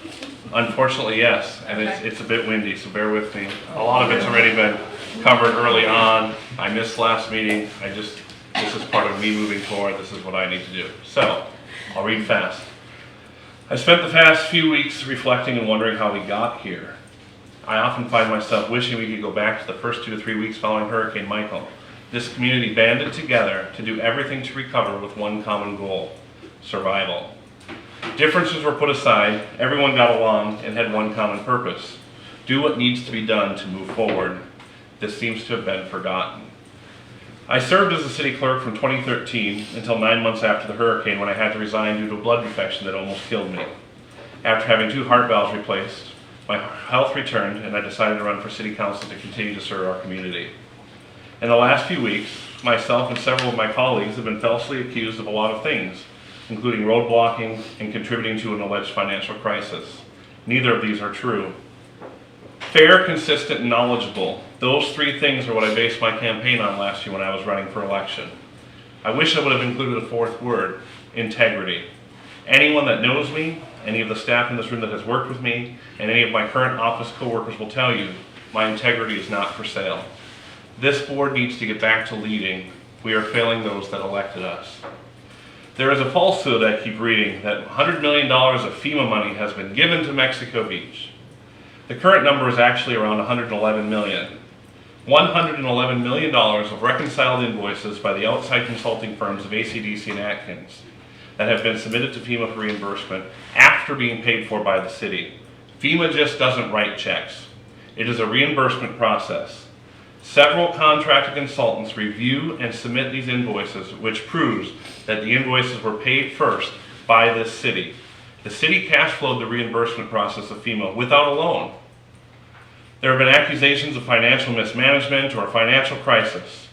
Unfortunately, yes, and Okay. it's a bit windy, so bear with me. A lot of it's already been covered early on. I missed last meeting. This is part of me moving forward. This is what I need to do. So, I'll read fast. I spent the past few weeks reflecting and wondering how we got here. I often find myself wishing we could go back to the first 2 to 3 weeks following Hurricane Michael. This community banded together to do everything to recover with one common goal: survival. Differences were put aside, everyone got along and had one common purpose: do what needs to be done to move forward. This seems to have been forgotten. I served as a city clerk from 2013 until 9 months after the hurricane, when I had to resign due to a blood infection that almost killed me. After having 2 heart valves replaced, My health returned, and I decided to run for city council to continue to serve our community. In the last few weeks, myself and several of my colleagues have been falsely accused of a lot of things, including roadblocking and contributing to an alleged financial crisis. Neither of these are true. Fair, consistent, and knowledgeable. Those three things are what I based my campaign on last year when I was running for election. I wish I would have included a fourth word, integrity. Anyone that knows me, any of the staff in this room that has worked with me, and any of my current office coworkers will tell you, my integrity is not for sale. This board needs to get back to leading. We are failing those that elected us. There is a falsehood I keep reading that $100 million of FEMA money has been given to Mexico Beach. The current number is actually around $111 million. $111 million of reconciled invoices by the outside consulting firms of ACDC and Atkins that have been submitted to FEMA for reimbursement after being paid for by the city. FEMA just doesn't write checks. It is a reimbursement process. Several contracted consultants review and submit these invoices, which proves that the invoices were paid first by this city. The city cash flowed the reimbursement process of FEMA without a loan. There have been accusations of financial mismanagement or financial crisis.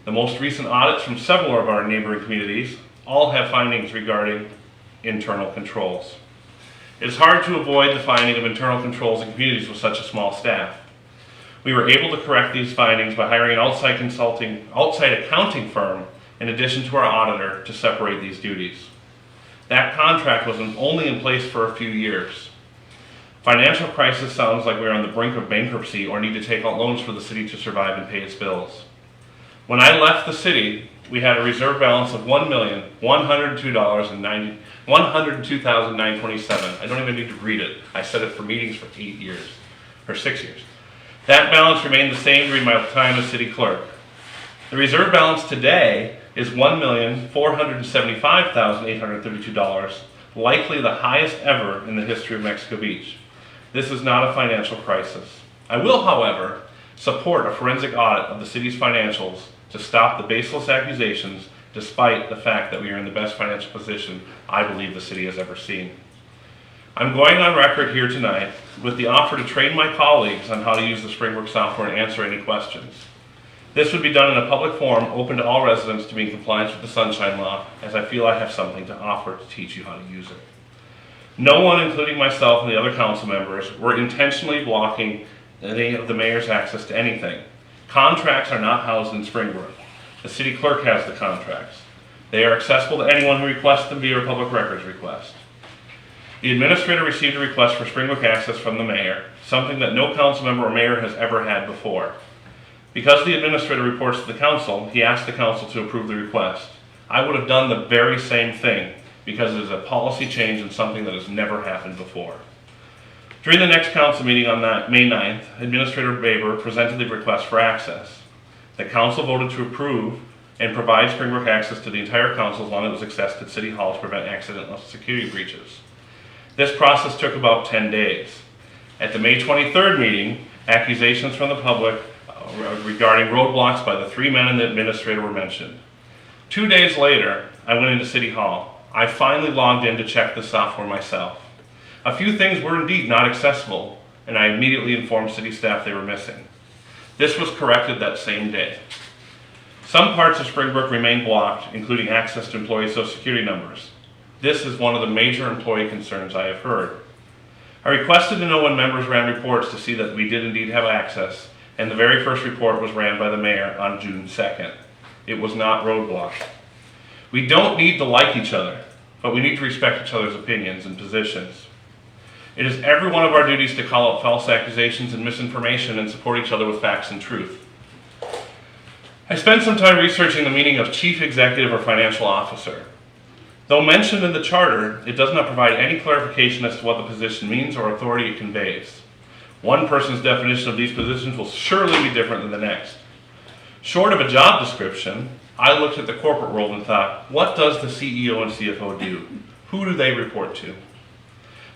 The most recent audits from several of our neighboring communities all have findings regarding internal controls. It is hard to avoid the finding of internal controls in communities with such a small staff. We were able to correct these findings by hiring an outside accounting firm in addition to our auditor to separate these duties. That contract was only in place for a few years. Financial crisis sounds like we're on the brink of bankruptcy or need to take out loans for the city to survive and pay its bills. When I left the city, we had a reserve balance of $1,102,927. I don't even need to read it. I said it for meetings for 6 years. That balance remained the same during my time as city clerk. The reserve balance today is $1,475,832, likely the highest ever in the history of Mexico Beach. This is not a financial crisis. I will, however, support a forensic audit of the city's financials to stop the baseless accusations, despite the fact that we are in the best financial position I believe the city has ever seen. I'm going on record here tonight with the offer to train my colleagues on how to use the Springbrook software and answer any questions. This would be done in a public forum open to all residents to be in compliance with the Sunshine Law, as I feel I have something to offer to teach you how to use it. No one, including myself and the other council members, were intentionally blocking any of the mayor's access to anything. Contracts are not housed in Springbrook. The city clerk has the contracts. They are accessible to anyone who requests them via a public records request. The administrator received a request for Springbrook access from the mayor, something that no council member or mayor has ever had before. Because the administrator reports to the council, he asked the council to approve the request. I would have done the very same thing because it is a policy change and something that has never happened before. During the next council meeting on May 9th, Administrator Baber presented the request for access. The council voted to approve and provide Springbrook access to the entire council as long as it was accessed at City Hall to prevent accidental security breaches. This process took about 10 days. At the May 23rd meeting, accusations from the public regarding roadblocks by the three men and the administrator were mentioned. 2 days later, I went into City Hall. I finally logged in to check the software myself. A few things were indeed not accessible, and I immediately informed city staff they were missing. This was corrected that same day. Some parts of Springbrook remain blocked, including access to employee social security numbers. This is one of the major employee concerns I have heard. I requested to know when members ran reports to see that we did indeed have access, and the very first report was ran by the mayor on June 2nd. It was not roadblocked. We don't need to like each other, but we need to respect each other's opinions and positions. It is every one of our duties to call out false accusations and misinformation and support each other with facts and truth. I spent some time researching the meaning of chief executive or financial officer. Though mentioned in the charter, it does not provide any clarification as to what the position means or authority it conveys. One person's definition of these positions will surely be different than the next. Short of a job description, I looked at the corporate world and thought, what does the CEO and CFO do? Who do they report to?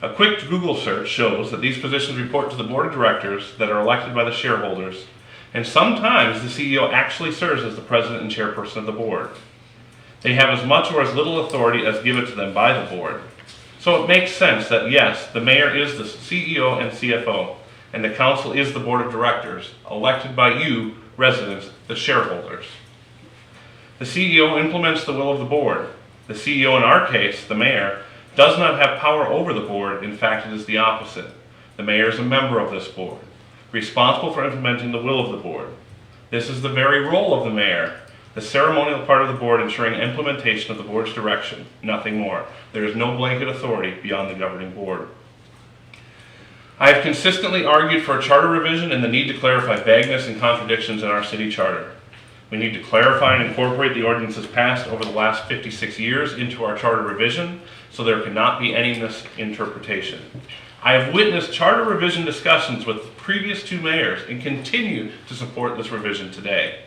A quick Google search shows that these positions report to the board of directors that are elected by the shareholders, and sometimes the CEO actually serves as the president and chairperson of the board. They have as much or as little authority as given to them by the board. So it makes sense that yes, the mayor is the CEO and CFO, and the council is the board of directors, elected by you, residents, the shareholders. The CEO implements the will of the board. The CEO, in our case, the mayor, does not have power over the board. In fact, it is the opposite. The mayor is a member of this board, responsible for implementing the will of the board. This is the very role of the mayor, the ceremonial part of the board ensuring implementation of the board's direction, nothing more. There is no blanket authority beyond the governing board. I have consistently argued for a charter revision and the need to clarify vagueness and contradictions in our city charter. We need to clarify and incorporate the ordinances passed over the last 56 years into our charter revision so there cannot be any misinterpretation. I have witnessed charter revision discussions with the previous two mayors and continue to support this revision today.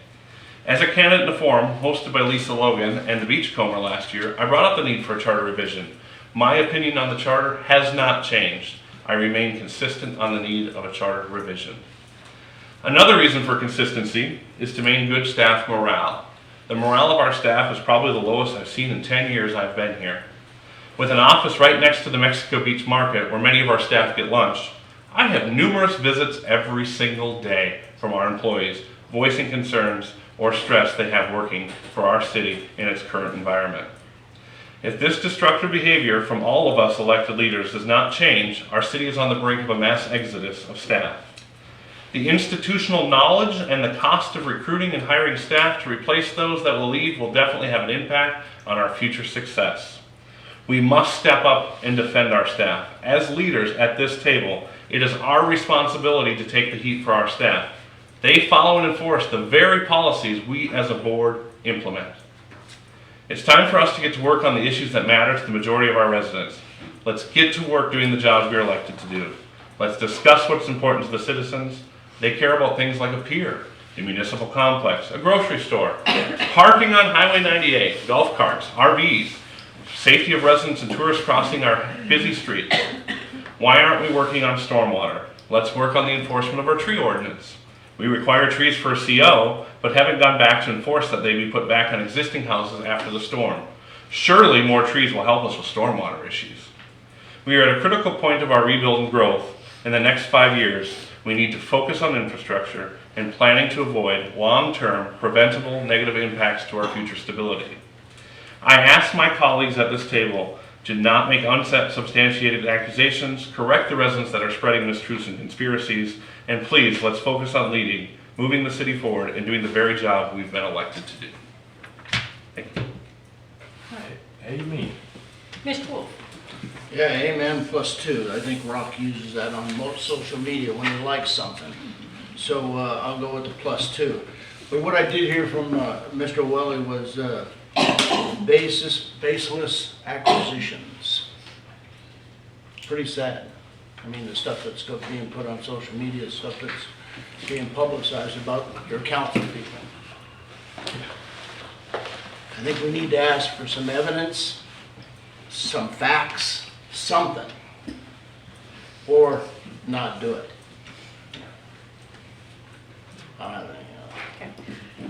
As a candidate in a forum hosted by Lisa Logan and the Beachcomber last year, I brought up the need for a charter revision. My opinion on the charter has not changed. I remain consistent on the need of a charter revision. Another reason for consistency is to maintain good staff morale. The morale of our staff is probably the lowest I've seen in 10 years I've been here. With an office right next to the Mexico Beach Market where many of our staff get lunch, I have numerous visits every single day from our employees voicing concerns or stress they have working for our city in its current environment. If this destructive behavior from all of us elected leaders does not change, our city is on the brink of a mass exodus of staff. The institutional knowledge and the cost of recruiting and hiring staff to replace those that will leave will definitely have an impact on our future success. We must step up and defend our staff. As leaders at this table, it is our responsibility to take the heat for our staff. They follow and enforce the very policies we as a board implement. It's time for us to get to work on the issues that matter to the majority of our residents. Let's get to work doing the jobs we are elected to do. Let's discuss what's important to the citizens. They care about things like a pier, a municipal complex, a grocery store, parking on Highway 98, golf carts, RVs, safety of residents and tourists crossing our busy streets. Why aren't we working on stormwater? Let's work on the enforcement of our tree ordinance. We require trees for a CO, but haven't gone back to enforce that they be put back on existing houses after the storm. Surely more trees will help us with stormwater issues. We are at a critical point of our rebuild and growth. In the next 5 years, we need to focus on infrastructure and planning to avoid long-term, preventable negative impacts to our future stability. I ask my colleagues at this table to not make unsubstantiated accusations, correct the residents that are spreading mistruths and conspiracies, and please, let's focus on leading, moving the city forward, and doing the very job we've been elected to do. Thank you. Amen. Mr. Wolf? Yeah, amen +2. I think Rock uses that on most social media when he likes something. So I'll go with the +2. But what I did hear from Mr. Welly was baseless acquisitions. Pretty sad. I mean, the stuff that's being put on social media, stuff that's being publicized about your council people. I think we need to ask for some evidence, some facts, something, or not do it.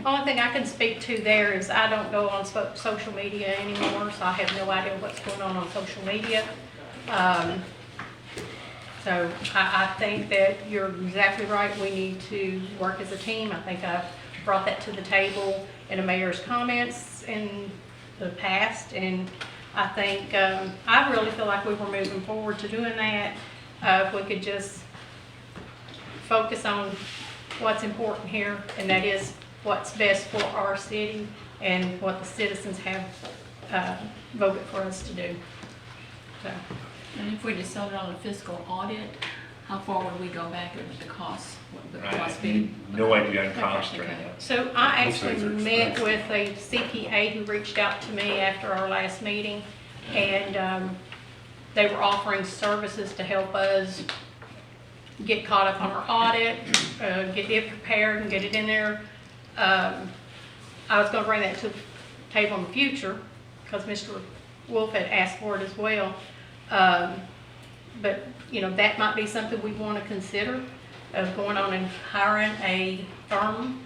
Only thing I can speak to there is I don't go on social media anymore, so I have no idea what's going on social media. So I think that you're exactly right. We need to work as a team. I think I've brought that to the table in the mayor's comments in the past, and I think I really feel like we were moving forward to doing that. If we could just focus on what's important here, and that is what's best for our city and what the citizens have voted for us to do. So. And if we decided on a fiscal audit, how far would we go back with the costs? What would the cost be? No idea on cost Okay, right okay. now. So I actually met with a CPA who reached out to me after our last meeting, and they were offering services to help us get caught up on our audit, get it prepared and get it in there. I was going to bring that to the table in the future because Mr. Wolf had asked for it as well. But, you know, that might be something we want to consider of going on and hiring a firm.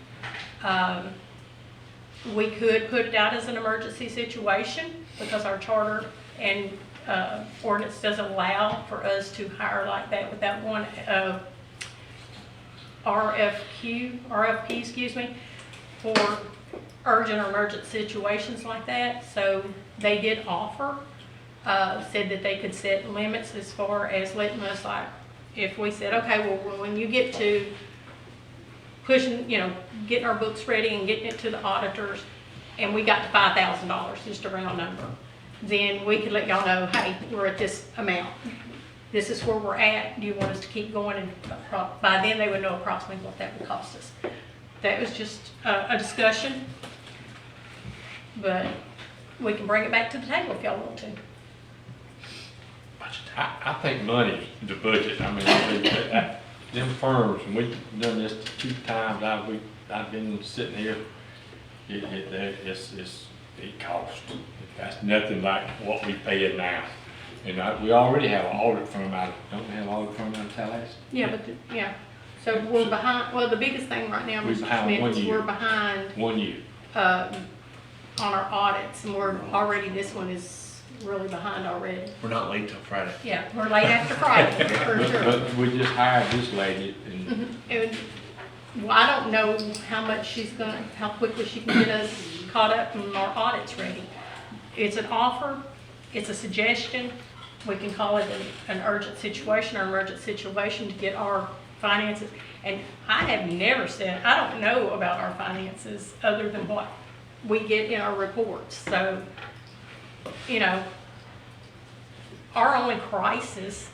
We could put it out as an emergency situation because our charter and ordinance doesn't allow for us to hire like that without one, RFP, excuse me, for urgent or emergent situations like that. So they did offer, said that they could set limits as far as letting us, like, if we said, okay, well, when you get to pushing, getting our books ready and getting it to the auditors, and we got to $5,000, just a round number, then we could let y'all know, hey, we're at this amount. This is where we're at. Do you want us to keep going? And by then, they would know approximately what that would cost us. That was just a discussion, but we can bring it back to the table if y'all want to. I think money, the budget, I mean, them firms, and we've done this 2 times, I've been sitting here, it costs. That's nothing like what we pay it now. And we already have an audit firm don't we have an audit firm out of Tallahassee? Yeah, but, so we're behind, well, the biggest thing right now, We're Mr. behind Smith, 1 is year. we're behind, 1 year. on our audits, and we're already, this one is really behind already. We're not late till Friday. Yeah, we're late after Friday, for sure. But we just hired this lady, and And, well, I don't know how quickly she can get us caught up and our audits ready. It's an offer, it's a suggestion. We can call it an urgent situation or emergent situation to get our finances. And I have never said, I don't know about our finances other than what we get in our reports. So, our only crisis,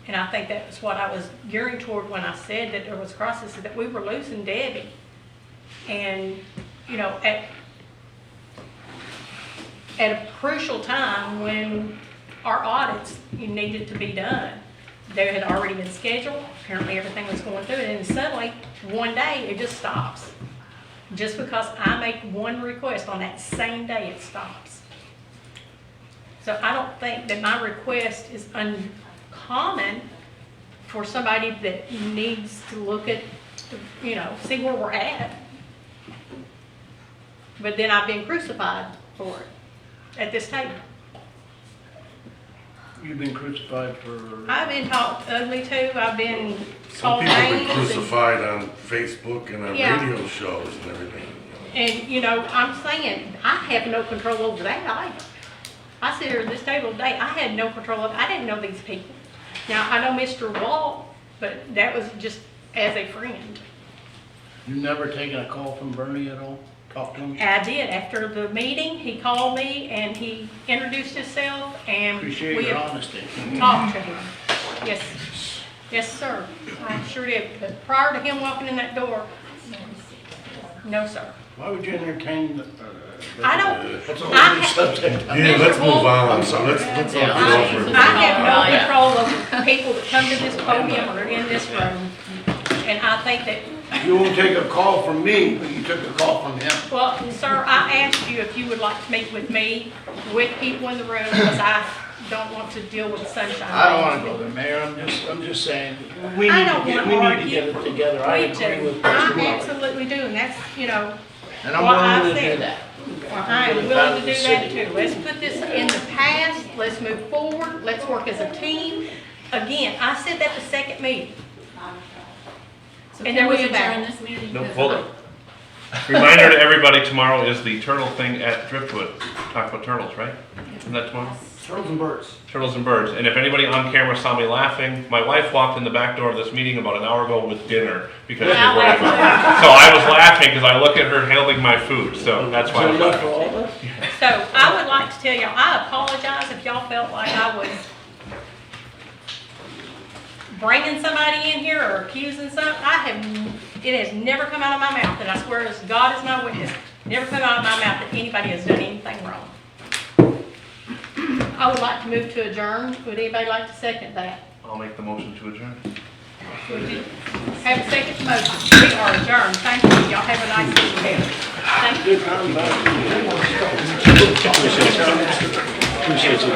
and I think that was what I was gearing toward when I said that there was a crisis, is that we were losing Debbie. And, at a crucial time when our audits needed to be done. They had already been scheduled, apparently everything was going through it, and suddenly, one day, it just stops. Just because I make one request on that same day, it stops. So I don't think that my request is uncommon for somebody that needs to look at, see where we're at. But then I've been crucified for it at this table. You've been crucified for... I've been talked ugly to, I've been Some called people have names. been crucified on Facebook and on Yeah. radio shows and everything. And, I'm saying, I have no control over that either. I sit here at this table today, I had no control of, I didn't know these people. Now, I know Mr. Walt, but that was just as a friend. You've never taken a call from Bernie at all? Talked to him? I did, after the meeting, he called me and he introduced himself and Appreciate we your honesty. talked to him. Yes, sir, I sure did. But prior to him walking in that door, no, sir. Why would you entertain the... I don't, That's a I whole new ha- subject. Yeah, let's move on. I'm sorry. Let's Yeah, not I get over it. have no control over people that come to this podium or in this room. And I think that, You won't take a call from me, but you took a call from him. well, sir, I asked you if you would like to meet with me, with people in the room, because I don't want to deal with sunshine. I don't wanna go there, Mayor, I'm just saying, we I need don't to wanna get it argue. together. I We agree do. with I Mr. Waller. absolutely do, and that's, And I'm what I willing to said. do that. Well, I am For the willing to good do of the that city. too. Let's put this in the past, let's move forward, let's work as a team. Again, I said that the second meeting. So And can there was we a battle. adjourn this meeting? No, hold on. Reminder to everybody, tomorrow is the turtle thing at Driftwood. Talk about turtles, right? Isn't that tomorrow? Turtles and birds. Turtles and birds. And if anybody on camera saw me laughing, my wife walked in the back door of this meeting about an hour ago with dinner because she was worried about it. So I was laughing because I look at her holding my food, so that's why I was laughing. So I would like to tell y'all, I apologize if y'all felt like I was bringing somebody in here or accusing something. It has never come out of my mouth, and I swear as God is my witness, never come out of my mouth that anybody has done anything wrong. I would like to move to adjourn. Would anybody like to second that? I'll make the motion to adjourn. Would you have a second motion? We are adjourned. Thank you. Y'all have a nice evening. Thank you. Good time, bud. Appreciate you.